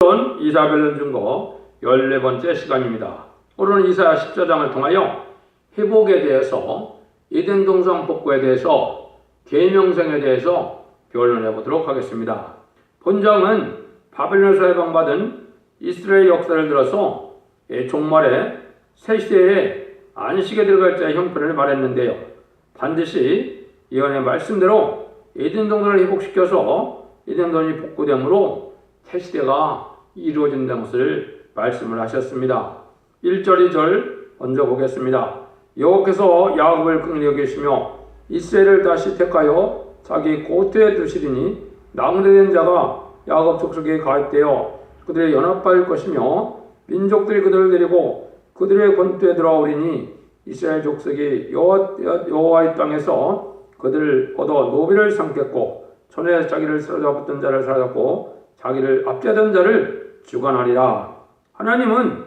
오늘은 이사벨론 증거 14번째 시간입니다. 오늘은 이사야 14장을 통하여 회복에 대해서, 에덴 동산 복구에 대해서, 계명성에 대해서 변론해 보도록 하겠습니다. 본장은 바벨론에서 해방받은 이스라엘 역사를 들어서 종말에 새 시대에 안식에 들어갈 자의 형편을 말했는데요. 반드시 예언의 말씀대로 에덴 동산을 회복시켜서 에덴 동산이 복구되므로 새 시대가 이루어진다는 것을 말씀을 하셨습니다. 1절 2절 먼저 보겠습니다. 여호와께서 야곱을 긍휼히 여기시며 이스라엘을 다시 택하여 자기 고토에 두시리니 낭대된 자가 야곱 족속에 가입되어 그들의 연합할 것이며 민족들이 그들을 데리고 그들의 권투에 들어오리니 이스라엘 족속이 여호와의 땅에서 그들을 얻어 노비를 삼겠고 전에 자기를 사로잡았던 자를 사로잡고 자기를 압제하던 자를 주관하리라. 하나님은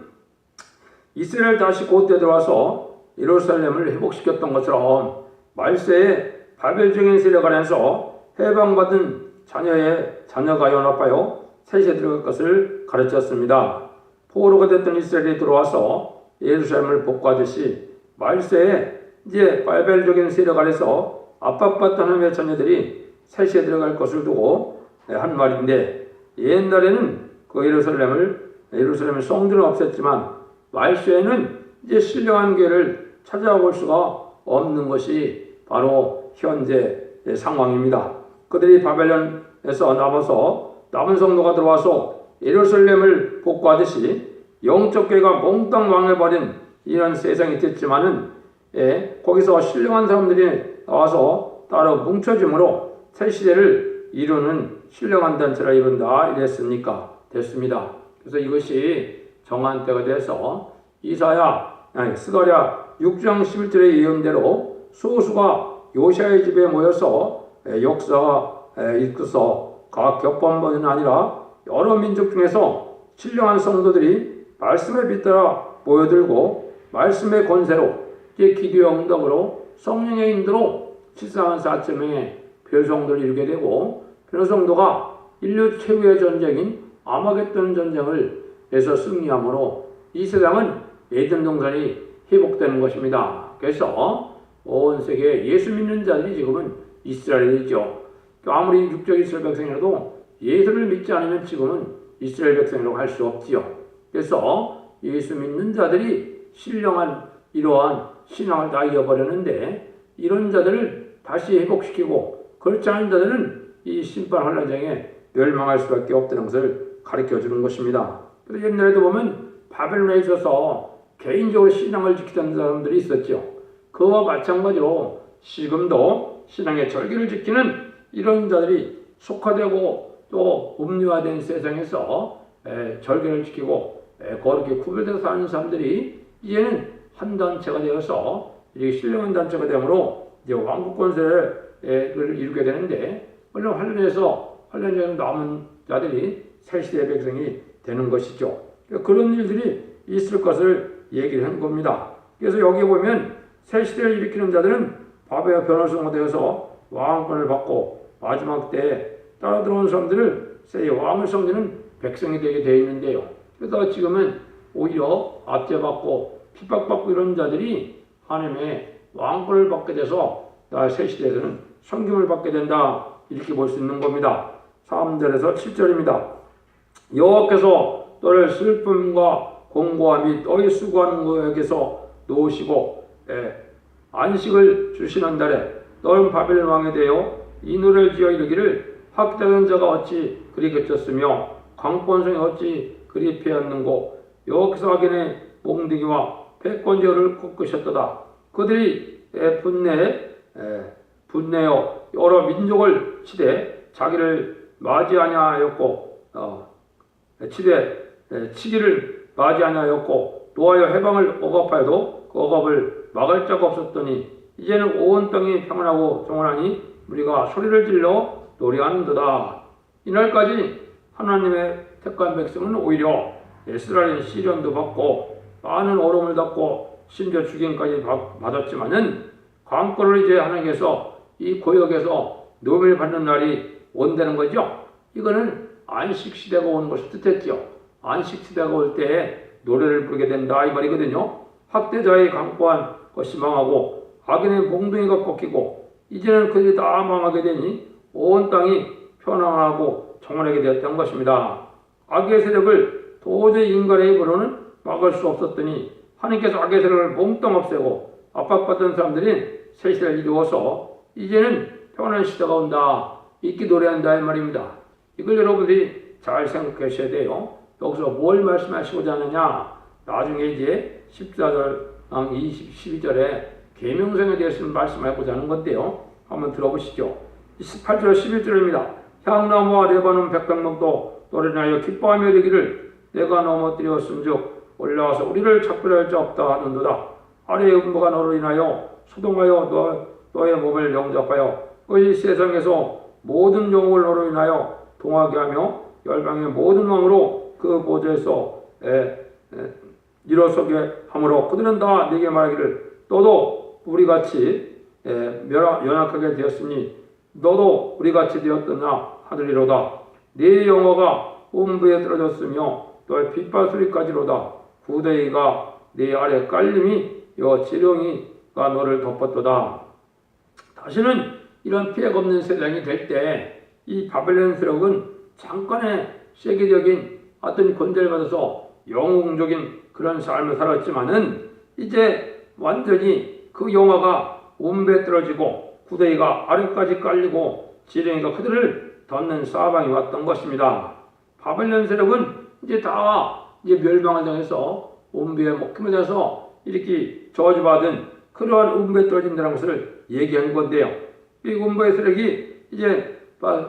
이스라엘 다시 고토에 들어와서 예루살렘을 회복시켰던 것처럼 말세에 바벨적인 세력 안에서 해방받은 자녀가 연합하여 셋에 들어갈 것을 가르쳤습니다. 포로가 됐던 이스라엘이 들어와서 예루살렘을 복구하듯이 말세에 이제 바벨적인 세력 안에서 압박받던 하나님의 자녀들이 셋에 들어갈 것을 두고 한 말인데, 옛날에는 그 예루살렘의 성들은 없었지만 말세에는 이제 신령한 교회를 찾아볼 수가 없는 것이 바로 현재 상황입니다. 그들이 바벨론에서 남은 성도가 들어와서 예루살렘을 복구하듯이 영적 교회가 몽땅 망해버린 이런 세상이 됐지만은 거기서 신령한 사람들이 나와서 따로 뭉쳐짐으로 새 시대를 이루는 신령한 단체라 이룬다 이랬습니까? 됐습니다. 그래서 이것이 정한 때가 돼서 스가랴 6장 11절의 예언대로 소수가 요시아의 집에 모여서 역사가 이끌어서 각 격번번은 아니라 여러 민족 중에서 신령한 성도들이 말씀에 bit따라 모여들고 말씀의 권세로 기도의 응답으로 성령의 인도로 7상 4천명의 별성도를 이루게 되고, 별성도가 인류 최후의 전쟁인 아마겟돈 전쟁을 해서 승리함으로 이 세상은 에덴 동산이 회복되는 것입니다. 그래서 온 세계 예수 믿는 자들이 지금은 이스라엘이죠. 아무리 육적 이스라엘 백성이라도 예수를 믿지 않으면 지금은 이스라엘 백성이라고 할 수 없지요. 그래서 예수 믿는 자들이 신령한 이러한 신앙을 다 잃어버렸는데, 이런 자들을 다시 회복시키고 그렇지 않은 자들은 이 심판 환란장에 멸망할 수밖에 없다는 것을 가르쳐주는 것입니다. 그래서 옛날에도 보면 바벨론에 있어서 개인적으로 신앙을 지키던 사람들이 있었죠. 그와 마찬가지로 지금도 신앙의 절기를 지키는 이런 자들이 속화되고 또 음료화된 세상에서 절개를 지키고 거룩히 구별돼서 사는 사람들이 이제는 한 단체가 되어서 이렇게 신령한 단체가 되므로 이제 왕국 권세를 이루게 되는데, 물론 환란에서 남은 자들이 새 시대의 백성이 되는 것이죠. 그런 일들이 있을 것을 얘기를 한 겁니다. 그래서 여기 보면 새 시대를 일으키는 자들은 바벨의 변호성가 되어서 왕권을 받고 마지막 때에 따라 들어온 사람들을 새 왕을 섬기는 백성이 되게 되어 있는데요. 그래서 지금은 오히려 압제받고 핍박받고 이런 자들이 하나님의 왕권을 받게 돼서 새 시대에서는 섬김을 받게 된다, 이렇게 볼 수 있는 겁니다. 3절에서 7절입니다. 여호와께서 너를 슬픔과 공고와 및 너희 수고하는 것에게서 놓으시고 안식을 주시는 달에 너는 바벨론 왕에 대하여 이 노래를 지어 이르기를 학대하는 자가 어찌 그리 그쳤으며 광권성이 어찌 그리 패였는고, 여호와께서 악인의 몽둥이와 패권제를 꺾으셨도다. 그들이 분내어 여러 민족을 치되 자기를 맞이하냐였고 치기를 맞이하냐였고, 노하여 해방을 억압하여도 그 억압을 막을 자가 없었더니 이제는 온 땅이 평안하고 정원하니 우리가 소리를 질러 노래하는도다. 이날까지 하나님의 택한 백성은 오히려 이스라엘 시련도 받고 많은 어려움을 받고 심지어 죽임까지 받았지만은 광권을 이제 하나님께서 이 고역에서 노벨을 받는 날이 온다는 거죠. 이거는 안식 시대가 오는 것을 뜻했지요. 안식 시대가 올 때 노래를 부르게 된다 이 말이거든요. 학대자의 강포한 것이 망하고 악인의 몽둥이가 꺾이고 이제는 그들이 다 망하게 되니 온 땅이 편안하고 정원하게 되었던 것입니다. 악의 세력을 도저히 인간의 입으로는 막을 수 없었더니 하나님께서 악의 세력을 몽땅 없애고 압박받던 사람들이 새 시대를 이루어서 이제는 편안한 시대가 온다. 이렇게 노래한다 이 말입니다. 이걸 여러분들이 잘 생각하셔야 돼요. 여기서 뭘 말씀하시고자 하느냐? 나중에 이제 14절, 12절에 계명성에 대해서 말씀하고자 하는 건데요. 한번 들어보시죠. 18절, 11절입니다. 향나무와 레바논 백향목도 노래하여 기뻐하며 이르기를 내가 넘어뜨렸음즉 올라와서 우리를 작별할 자 없다 하는도다. 아래의 음부가 너로 인하여 소동하여 너의 몸을 영접하여 그것이 세상에서 모든 영웅을 너로 인하여 동하게 하며 열방의 모든 왕으로 그 보좌에서 일어서게 하므로 그들은 다 네게 말하기를 너도 우리같이 연약하게 되었으니 너도 우리같이 되었더냐 하더리로다. 네 영어가 음부에 떨어졌으며 너의 빗발소리까지로다. 구더기가 네 아래 깔림이 여 지렁이가 너를 덮었도다. 다시는 이런 피해가 없는 세상이 될 때 이 바벨론 세력은 잠깐의 세계적인 어떤 권세를 받아서 영웅적인 그런 삶을 살았지만은 이제 완전히 그 영화가 온배에 떨어지고 구더기가 아래까지 깔리고 지렁이가 그들을 덮는 사방이 왔던 것입니다. 바벨론 세력은 이제 다 멸망을 당해서 온배에 먹힘을 해서 이렇게 저주받은 그러한 온배에 떨어진다는 것을 얘기한 건데요. 이 온배의 세력이 이제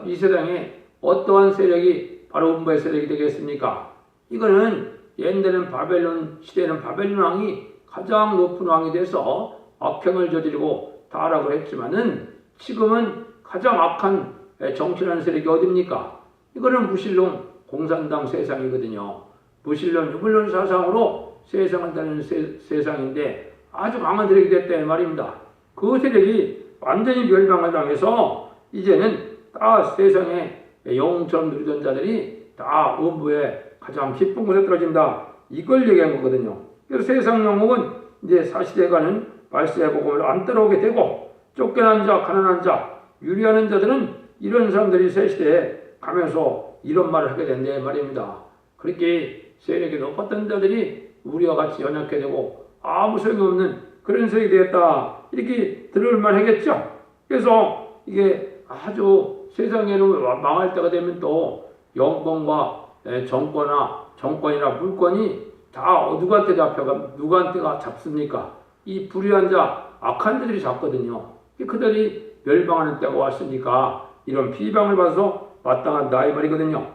이 세상에 어떠한 세력이 바로 온배의 세력이 되겠습니까? 이거는 옛날에는 바벨론 시대에는 바벨론 왕이 가장 높은 왕이 돼서 악행을 저지르고 타락을 했지만은 지금은 가장 악한 정치라는 세력이 어딥니까? 이거는 무신론 공산당 세상이거든요. 무신론 유불론 사상으로 세상을 다니는 세상인데 아주 강한 세력이 됐다 이 말입니다. 그 세력이 완전히 멸망을 당해서 이제는 다 세상에 영웅처럼 누리던 자들이 다 음부에 가장 깊은 곳에 떨어진다. 이걸 얘기한 거거든요. 그래서 세상 영웅은 이제 사시대가는 말세의 복음을 안 따라오게 되고 쫓겨난 자, 가난한 자, 유리하는 자들은 이런 사람들이 새 시대에 가면서 이런 말을 하게 된다 말입니다. 그렇게 세력이 높았던 자들이 우리와 같이 연약하게 되고 아무 소용이 없는 그런 세력이 되었다. 이렇게 들을만 하겠죠. 그래서 이게 아주 세상에는 망할 때가 되면 또 영권과 정권이나 물권이 다 누구한테 잡혀가 누구한테가 잡습니까? 이 불의한 자, 악한 자들이 잡거든요. 그들이 멸망하는 때가 왔으니까 이런 비방을 받아서 마땅한다 이 말이거든요.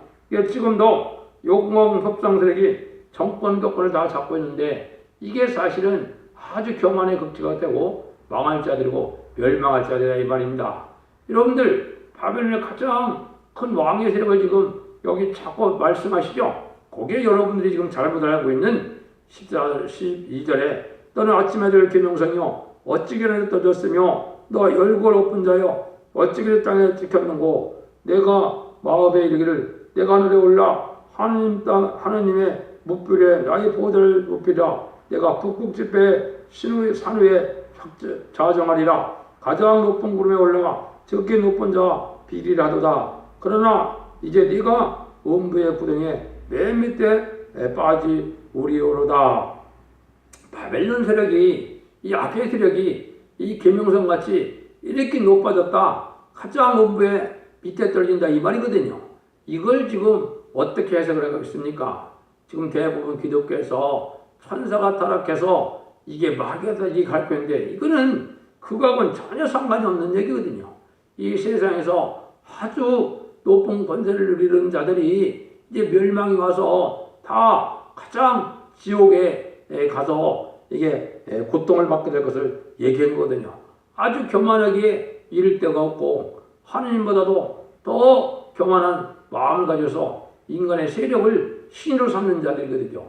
지금도 용공 협상 세력이 정권을 다 잡고 있는데 이게 사실은 아주 교만의 극치가 되고 망할 자들이고 멸망할 자들이다 이 말입니다. 여러분들 바벨론의 가장 큰 왕의 세력을 지금 여기 자꾸 말씀하시죠. 거기에 여러분들이 지금 잘못 알고 있는 12절에 너는 아침에 들 계명성이요 어찌기를 떠졌으며 너 열골 높은 자여 어찌기를 땅에 지켰는고 내가 마음에 이르기를 내가 하늘에 올라 하느님의 묵불에 나의 보호를 높이라 내가 북극 지폐 산 위에 자정하리라 가장 높은 구름에 올라가 적게 높은 자 비리라도다. 그러나 이제 네가 음부의 구덩이에 맨 밑에 빠지우리오로다. 바벨론 세력이 이 악의 세력이 이 계명성같이 이렇게 높아졌다. 가장 음부에 밑에 떨어진다 이 말이거든요. 이걸 지금 어떻게 해석을 하고 있습니까? 지금 대부분 기독교에서 천사가 타락해서 이게 마귀가 이게 가르쳤는데 이거는 그거하고는 전혀 상관이 없는 얘기거든요. 이 세상에서 아주 높은 권세를 누리는 자들이 이제 멸망이 와서 다 가장 지옥에 가서 이게 고통을 받게 될 것을 얘기한 거거든요. 아주 교만하게 이를 데가 없고 하느님보다도 더 교만한 마음을 가져서 인간의 세력을 신으로 삼는 자들이거든요.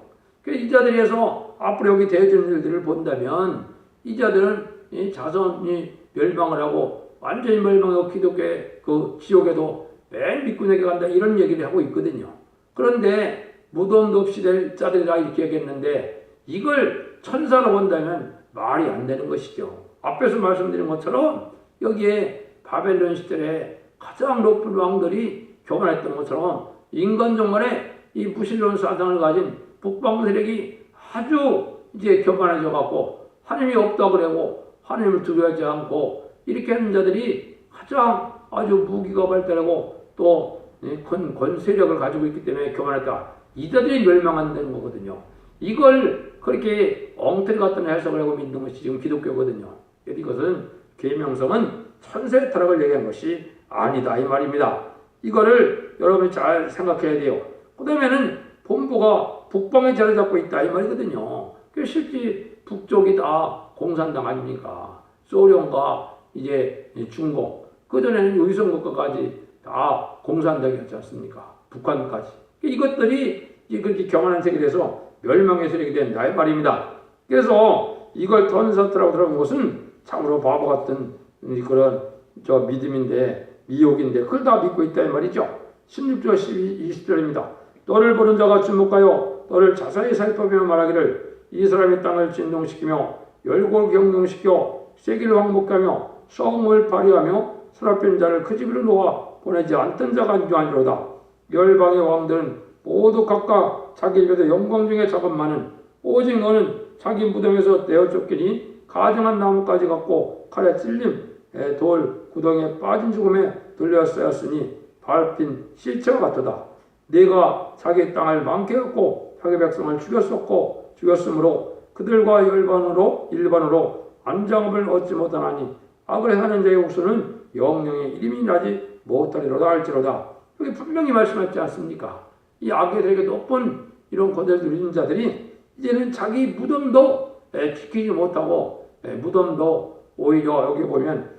이 자들에서 앞으로 여기 되어지는 일들을 본다면 이 자들은 자손이 멸망을 하고 완전히 멸망하고 기독교의 그 지옥에도 매일 믿고 내게 간다 이런 얘기를 하고 있거든요. 그런데 무덤도 없이 될 자들이라 이렇게 얘기했는데 이걸 천사로 본다면 말이 안 되는 것이죠. 앞에서 말씀드린 것처럼 여기에 바벨론 시절에 가장 높은 왕들이 교만했던 것처럼 인간 종말에 이 무신론 사상을 가진 북방 세력이 아주 이제 교만해져 갖고 하나님이 없다고 그러고 하나님을 두려워하지 않고 이렇게 하는 자들이 가장 아주 무기가 발달하고 또 큰 권세력을 가지고 있기 때문에 교만했다. 이 자들이 멸망한다는 거거든요. 이걸 그렇게 엉터리 같은 해석을 하고 믿는 것이 지금 기독교거든요. 이것은 계명성은 천사의 타락을 얘기한 것이 아니다 이 말입니다. 이거를 여러분이 잘 생각해야 돼요. 그 다음에는 본부가 북방에 자리 잡고 있다 이 말이거든요. 실제 북쪽이 다 공산당 아닙니까? 소련과 이제 중국, 그전에는 의성국가까지 다 공산당이었지 않습니까? 북한까지. 이것들이 그렇게 교만한 세력이 돼서 멸망의 세력이 된다 이 말입니다. 그래서 이걸 던서트라고 들어본 것은 참으로 바보 같은 그런 믿음인데 미혹인데 그걸 다 믿고 있다 이 말이죠. 16절 20절입니다. 너를 보는 자가 주목하여 너를 자세히 살펴보며 말하기를 이 사람이 땅을 진동시키며 열골 경동시켜 세기를 황복하며 성을 발휘하며 서랍된 자를 그 집으로 놓아 보내지 않던 자가 안주하니로다. 열방의 왕들은 모두 각각 자기 입에서 영광 중에 작업만은 오직 너는 자기 무덤에서 내어 쫓기니 가정한 나무까지 갖고 칼에 찔림 돌 구덩이에 빠진 죽음에 돌려쓰였으니 밟힌 시체와 같도다. 네가 자기 땅을 많게 얻고 자기 백성을 죽였으므로 그들과 일반으로 안장업을 얻지 못하나니 악을 하는 자의 옥수는 영영의 이름이 나지 못하리로다 할지로다. 여기 분명히 말씀하지 않습니까? 이 악에 되게 높은 이런 권세를 누리는 자들이 이제는 자기 무덤도 지키지 못하고 무덤도 오히려 여기 보면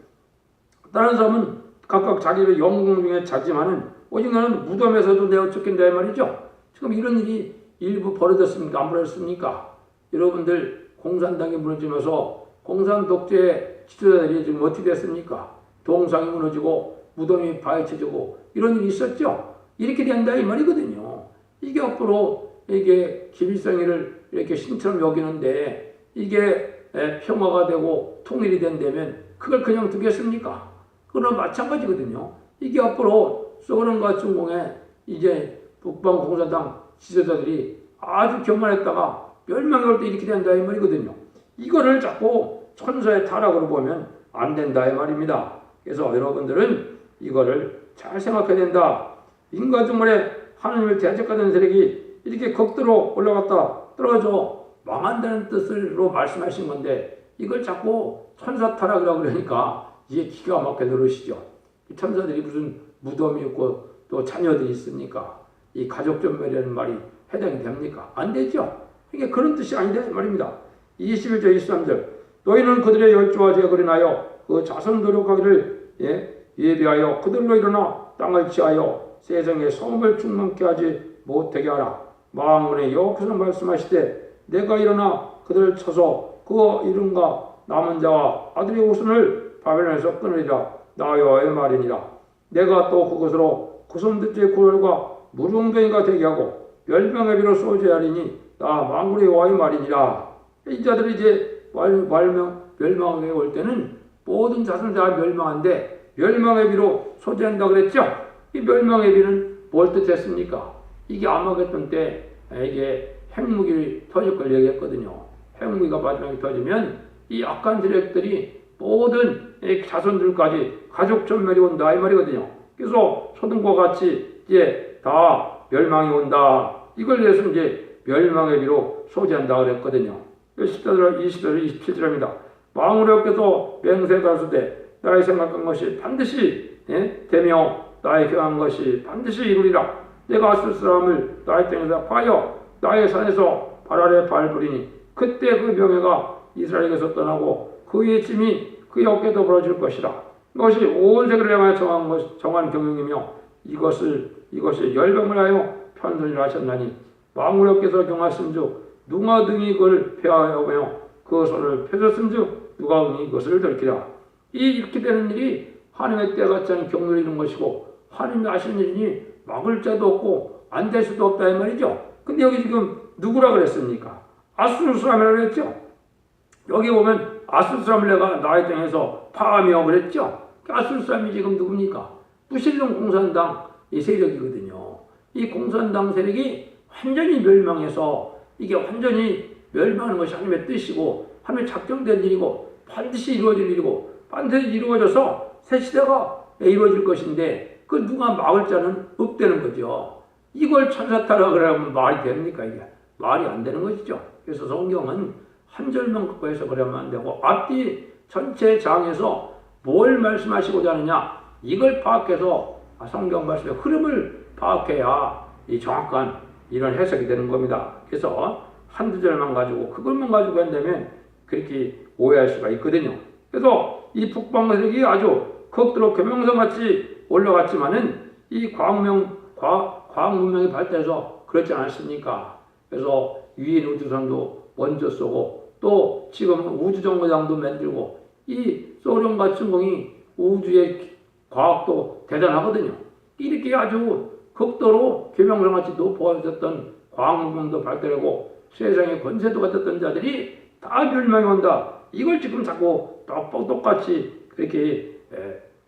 다른 사람은 각각 자기의 영광 중에 자지만은 오직 나는 무덤에서도 내어 쫓긴다 이 말이죠. 지금 이런 일이 일부 벌어졌습니까? 안 벌어졌습니까? 여러분들 공산당이 무너지면서 공산 독재 지도자들이 지금 어떻게 됐습니까? 동상이 무너지고 무덤이 파헤쳐지고 이런 일이 있었죠. 이렇게 된다 이 말이거든요. 이게 앞으로 이게 김일성이를 이렇게 신처럼 여기는데 이게 평화가 되고 통일이 된다면 그걸 그냥 두겠습니까? 그건 마찬가지거든요. 이게 앞으로 소련과 중공의 이제 북방 공산당 지도자들이 아주 교만했다가 멸망이 올 때 이렇게 된다 이 말이거든요. 이거를 자꾸 천사의 타락으로 보면 안 된다 이 말입니다. 그래서 여러분들은 이거를 잘 생각해야 된다. 인간 정말에 하나님을 대적하는 세력이 이렇게 극도로 올라갔다 떨어져 망한다는 뜻으로 말씀하신 건데 이걸 자꾸 천사 타락이라고 그러니까 이게 기가 막혀 들으시죠. 이 천사들이 무슨 무덤이 있고 또 자녀들이 있습니까? 이 가족 전멸이라는 말이 해당이 됩니까? 안 되죠. 이게 그런 뜻이 아니다 말입니다. 21절 23절 너희는 그들의 열조와 제거를 인하여 그 자손 노력하기를 예비하여 그들로 일어나 땅을 치하여 세상의 성을 충만케 하지 못하게 하라. 만군의 여호와께서 말씀하시되 내가 일어나 그들을 쳐서 그 이름과 남은 자와 아들의 오순을 바벨론에서 끊으리라. 나 여호와의 말이니라. 내가 또 그것으로 고손들의 고열과 무릉덩이가 되게 하고 멸망의 비로 소재하리니 나 만군의 여호와의 말이니라. 이 자들이 이제 멸망에 올 때는 모든 자손 다 멸망한데 멸망의 비로 소재한다 그랬죠. 이 멸망의 비는 뭘 뜻했습니까? 이게 아마겟돈 때 이게 핵무기 터질 걸 얘기했거든요. 핵무기가 마지막에 터지면 이 악한 세력들이 모든 자손들까지 가족 전멸이 온다 이 말이거든요. 그래서 소돔과 같이 이제 다 멸망이 온다. 이걸 위해서 이제 멸망의 비로 소재한다 그랬거든요. 10절, 20절, 27절입니다. 망우리께서 맹세하수되 나의 생각한 것이 반드시 되며 나의 경한 것이 반드시 이루리라. 내가 쓸 사람을 나의 땅에서 파여 나의 산에서 발 아래 밟으리니 그때 그 명예가 이스라엘에게서 떠나고 그의 짐이 그의 어깨도 벌어질 것이라. 이것이 온 세계를 향하여 정한 경영이며 이것이 열병을 하여 편선을 하셨나니 망우리께서 경하신즉 누가 등이 그걸 폐하여며 그 손을 펴줬음즉 누가 응이 그것을 들키라. 이렇게 되는 일이 하나님의 때같지 않은 경륜을 이룬 것이고 하나님이 하시는 일이니 막을 자도 없고 안 될 수도 없다 이 말이죠. 근데 여기 지금 누구라 그랬습니까? 아수르 사람이라고 그랬죠. 여기 보면 아수르 사람을 내가 나의 땅에서 파하며 그랬죠. 아수르 사람이 지금 누굽니까? 무신론 공산당 이 세력이거든요. 이 공산당 세력이 완전히 멸망해서 이게 완전히 멸망하는 것이 하나님의 뜻이고 하나님의 작정된 일이고 반드시 이루어질 일이고 반드시 이루어져서 새 시대가 이루어질 것인데 그 누가 막을 자는 없다는 거죠. 이걸 천사타라 그러면 말이 됩니까? 이게 말이 안 되는 것이죠. 그래서 성경은 한 절만 갖고 해서 그러면 안 되고 앞뒤 전체 장에서 뭘 말씀하시고자 하느냐 이걸 파악해서 성경 말씀의 흐름을 파악해야 이 정확한 이런 해석이 되는 겁니다. 그래서 한두 절만 가지고 그것만 가지고 한다면 그렇게 오해할 수가 있거든요. 그래서 이 북방 세력이 아주 극도로 교명성같이 올라갔지만은 이 과학 문명이 발달해서 그렇지 않았습니까? 그래서 유인 우주선도 먼저 쏘고 또 지금 우주정거장도 만들고 이 소련 같은 공이 우주의 과학도 대단하거든요. 이렇게 아주 극도로 교명성같이 높아졌던 과학 문명도 발달하고 세상의 권세도 가졌던 자들이 다 멸망이 온다. 이걸 지금 자꾸 똑같이 그렇게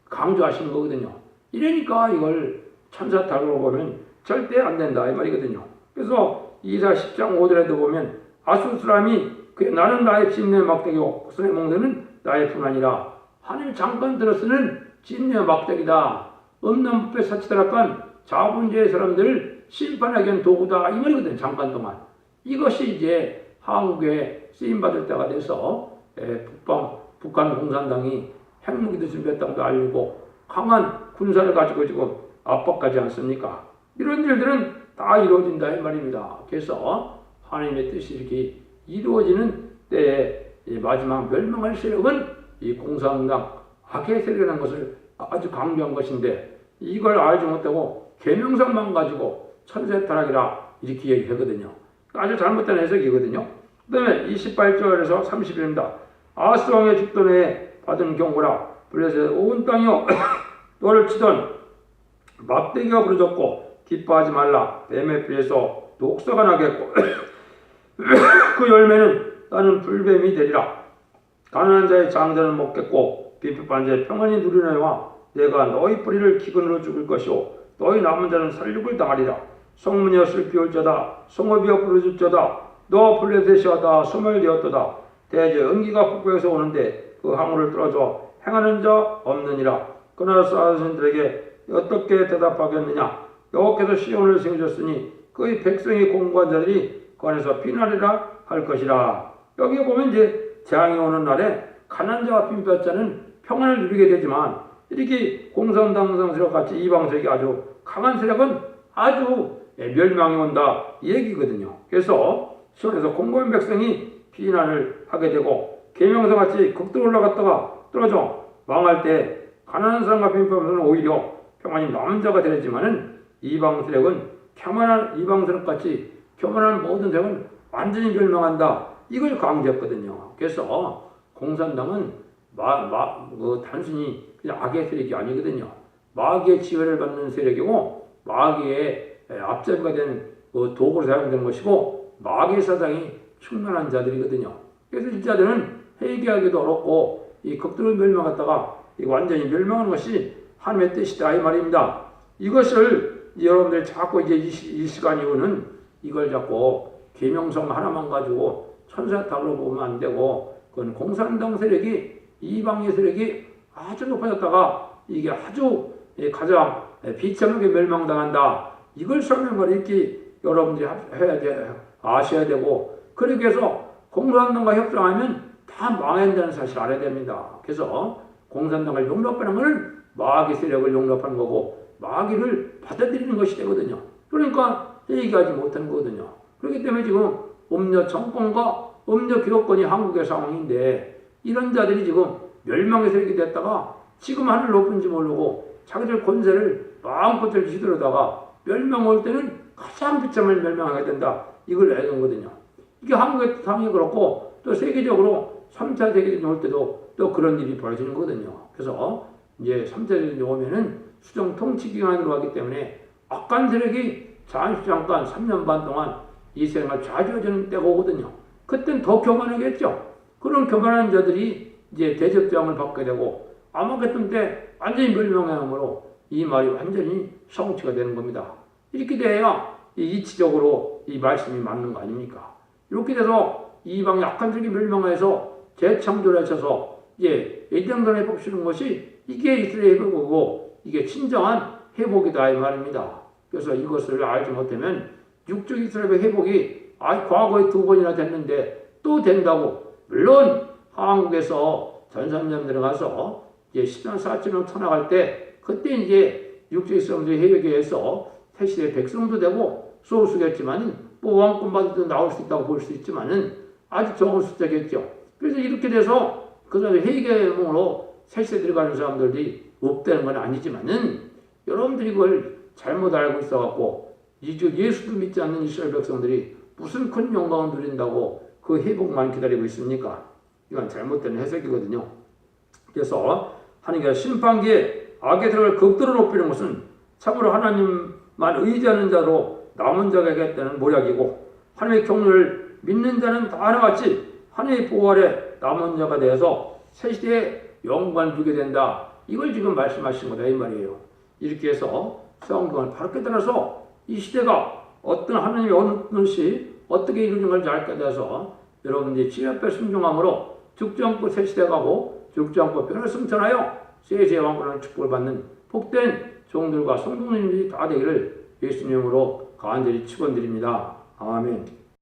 강조하시는 거거든요. 이러니까 이걸 천사타로 보면 절대 안 된다 이 말이거든요. 그래서 이사 10장 5절에도 보면 아수르 사람이 나는 나의 진노의 막대기요 손에 먹는 나의 분하니라. 하나님 잠깐 들었으는 진노의 막대기다. 없는 부패 사치다락한 자본주의 사람들을 심판하기 위한 도구다 이 말이거든요. 잠깐 동안. 이것이 이제 한국에 쓰임받을 때가 돼서 북한 공산당이 핵무기도 준비했다는 걸 알리고 강한 군사를 가지고 지금 압박하지 않습니까? 이런 일들은 다 이루어진다 이 말입니다. 그래서 하나님의 뜻이 이렇게 이루어지는 때에 마지막 멸망할 세력은 이 공산당 악의 세력이라는 것을 아주 강조한 것인데 이걸 알지 못하고 계명성만 가지고 천세타락이라 이렇게 얘기하거든요. 아주 잘못된 해석이거든요. 그 다음에 28절에서 30절입니다. 아하스 왕의 죽돈에 받은 경고라. 블레셋 온 땅이여 너를 치던 막대기가 부러졌고 기뻐하지 말라. 뱀의 피에서 녹사가 나겠고 그 열매는 나는 불뱀이 되리라. 가난한 자의 장자는 먹겠고 비핍한 자의 평안히 누리노니와 내가 너희 뿌리를 기근으로 죽일 것이요 너희 남은 자는 살육을 당하리라. 성문이여 슬피 울자다. 성읍이여 부르짖 자다. 너 블레셋이하다 소멸되었도다. 대제 은기가 북부에서 오는데 그 항우를 뚫어줘 행하는 자 없느니라. 그러나 사신들에게 어떻게 대답하겠느냐. 여호와께서 시온을 세우셨으니 그의 백성이 공고한 자들이 그 안에서 피나리라 할 것이라. 여기 보면 이제 재앙이 오는 날에 가난한 자와 빈뼈 자는 평안을 누리게 되지만 이렇게 공산당 세력 같이 이방 세력이 아주 강한 세력은 아주 멸망이 온다 이 얘기거든요. 그래서 시온에서 공고한 백성이 피난을 하게 되고 계명성같이 극도로 올라갔다가 떨어져 망할 때 가난한 사람과 빈편은 오히려 평안이 남은 자가 되지만은 이방 세력은 교만한 이방 세력같이 교만한 모든 세력은 완전히 멸망한다 이걸 강조했거든요. 그래서 공산당은 단순히 그냥 악의 세력이 아니거든요. 마귀의 지배를 받는 세력이고 마귀의 앞잡이가 된 도구로 사용되는 것이고 마귀의 사상이 충만한 자들이거든요. 그래서 이 자들은 회개하기도 어렵고 이 극도로 멸망했다가 완전히 멸망하는 것이 하나님의 뜻이다 이 말입니다. 이것을 여러분들이 자꾸 이제 이 시간 이후는 이걸 자꾸 계명성 하나만 가지고 천사탑으로 보면 안 되고 그건 공산당 세력이 이방의 세력이 아주 높아졌다가 이게 아주 가장 비참하게 멸망당한다. 이걸 설명을 이렇게 여러분들이 해야 돼, 아셔야 되고 그렇게 해서 공산당과 협상하면 다 망한다는 사실을 알아야 됩니다. 그래서 공산당을 용납하는 것은 마귀 세력을 용납하는 거고 마귀를 받아들이는 것이 되거든요. 그러니까 얘기하지 못하는 거거든요. 그렇기 때문에 지금 음녀 정권과 음녀 기득권이 한국의 상황인데 이런 자들이 지금 멸망의 세력이 됐다가 지금 하늘 높은지 모르고 자기들 권세를 마음껏 휘두르다가 멸망 올 때는 가장 비참을 멸망하게 된다. 이걸 알는 거거든요. 이게 한국의 상황이 그렇고 또 세계적으로 3차 세계대전이 올 때도 또 그런 일이 벌어지는 거거든요. 그래서 이제 3차 세계대전이 오면은 수정 통치 기간으로 하기 때문에 악한 세력이 잠깐 3년 반 동안 이 세상을 좌지우지하는 때가 오거든요. 그땐 더 교만하겠죠. 그런 교만한 자들이 이제 대접장을 받게 되고 아마 그때 때 완전히 멸망함으로 이 말이 완전히 성취가 되는 겁니다. 이렇게 돼야 이치적으로 이 말씀이 맞는 거 아닙니까? 이렇게 돼서 이방의 악한 세력이 멸망해서 재창조를 하셔서 에덴을 회복시키는 것이 이게 이스라엘 회복이고 이게 진정한 회복이다 이 말입니다. 그래서 이것을 알지 못하면 육적 이스라엘의 회복이 과거에 2번이나 됐는데 또 된다고. 물론 한국에서 전산점들에 가서 이제 10년 4천년 터나갈 때 그때 이제 육적 이스라엘의 회복에 의해서 새시대 백성도 되고 소수겠지만 뭐 왕권 받을 때 나올 수 있다고 볼 수 있지만은 아주 적은 숫자겠죠. 그래서 이렇게 돼서 그 다음에 회개문으로 새시대 들어가는 사람들이 없다는 건 아니지만은 여러분들이 이걸 잘못 알고 있어갖고 예수도 믿지 않는 이스라엘 백성들이 무슨 큰 영광을 누린다고 그 회복만 기다리고 있습니까? 이건 잘못된 해석이거든요. 그래서 하나님께서 심판기에 악의 들어갈 극도로 높이는 것은 참으로 하나님만 의지하는 자로 남은 자에게 했다는 모략이고 하나님의 경륜을 믿는 자는 다 하나같이 하나님의 보호 아래 남은 자가 되어서 새시대에 영광을 주게 된다. 이걸 지금 말씀하신 거다 이 말이에요. 이렇게 해서 성경을 바르게 따라서 이 시대가 어떤 하나님의 어느 것이 어떻게 이루어진 걸지 알게 돼서 여러분들이 지 앞에 순종함으로 죽지 않고 새시대 가고 죽지 않고 변을 승천하여 세세의 왕권을 축복을 받는 복된 종들과 성도님들이 다 되기를 예수님으로 간절히 축원드립니다. 아멘.